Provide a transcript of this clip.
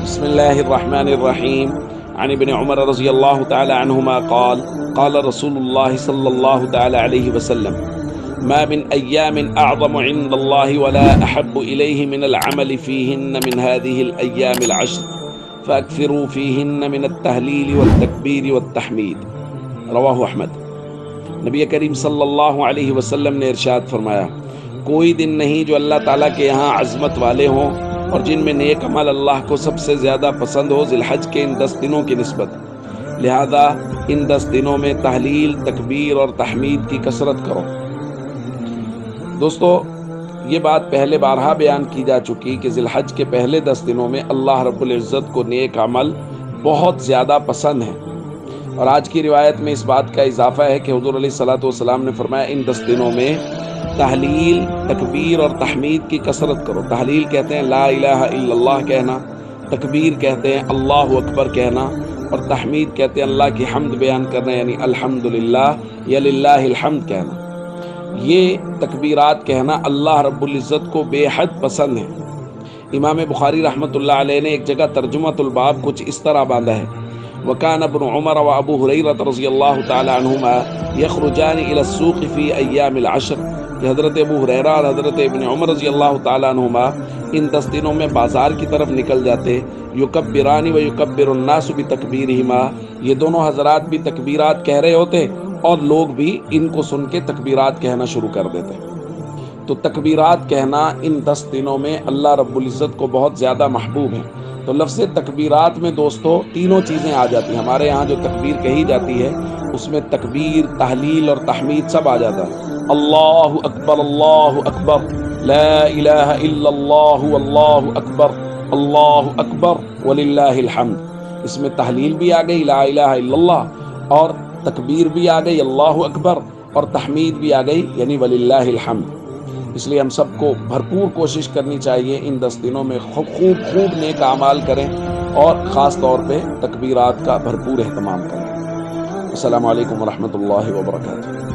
بسم الله الرحمن الرحيم عن ابن عمر رضي الله تعالى عنهما قال قال رسول الله صلى الله تعالى عليه وسلم ما من أيام أعظم عند الله ولا أحب إليه من العمل فيهن من هذه الأيام العشر فأكثروا فيهن من التهليل والتكبير والتحميد رواہ احمد۔ نبی کریم صلی اللہ علیہ وسلم نے ارشاد فرمایا، کوئی دن نہیں جو اللہ تعالیٰ کے یہاں عظمت والے ہوں اور جن میں نیک عمل اللہ کو سب سے زیادہ پسند ہو ذی الحج کے ان 10 دنوں کی نسبت، لہذا ان 10 دنوں میں تحلیل، تکبیر اور تحمید کی کثرت کرو۔ دوستو، یہ بات پہلے بارہا بیان کی جا چکی کہ ذی الحج کے پہلے 10 دنوں میں اللہ رب العزت کو نیک عمل بہت زیادہ پسند ہے، اور آج کی روایت میں اس بات کا اضافہ ہے کہ حضور علیہ الصلوۃ والسلام نے فرمایا ان 10 دنوں میں تحلیل، تکبیر اور تحمید کی کثرت کرو۔ تحلیل کہتے ہیں لا الہ الا اللہ کہنا، تکبیر کہتے ہیں اللہ اکبر کہنا، اور تحمید کہتے ہیں اللہ کی حمد بیان کرنا، یعنی الحمدللہ یا للہ الحمد کہنا۔ یہ تکبیرات کہنا اللہ رب العزت کو بے حد پسند ہے۔ امام بخاری رحمۃ اللہ علیہ نے ایک جگہ ترجمۃ الباب کچھ اس طرح باندھا ہے، وكان ابن عمر وابو هريرة رضی اللہ تعالی عنہما یخرجان الى السوق فی ایام العشر، کہ حضرت ابو ہریرہ اور حضرت ابن عمر رضی اللہ تعالی عنہما ان 10 دنوں میں بازار کی طرف نکل جاتے، یکبران و یکبر الناس بتکبیرہما، یہ دونوں حضرات بھی تکبیرات کہہ رہے ہوتے اور لوگ بھی ان کو سن کے تکبیرات کہنا شروع کر دیتے۔ تو تکبیرات کہنا ان 10 دنوں میں اللہ رب العزت کو بہت زیادہ محبوب ہے۔ تو لفظ تکبیرات میں دوستو تینوں چیزیں آ جاتی ہیں۔ ہمارے یہاں جو تکبیر کہی جاتی ہے اس میں تکبیر، تحلیل اور تحمید سب آ جاتا ہے۔ اللہ اکبر، لا الہ الا اللہ واللہ اکبر وللہ الحمد۔ اس میں تحلیل بھی آ گئی لا الہ الا اللہ، اور تکبیر بھی آ گئی اللہ اکبر، اور تحمید بھی آ گئی یعنی وللہ الحمد۔ اس لیے ہم سب کو بھرپور کوشش کرنی چاہیے ان 10 دنوں میں خوب نیک اعمال کریں، اور خاص طور پہ تکبیرات کا بھرپور اہتمام کریں۔ السلام علیکم ورحمۃ اللہ وبرکاتہ۔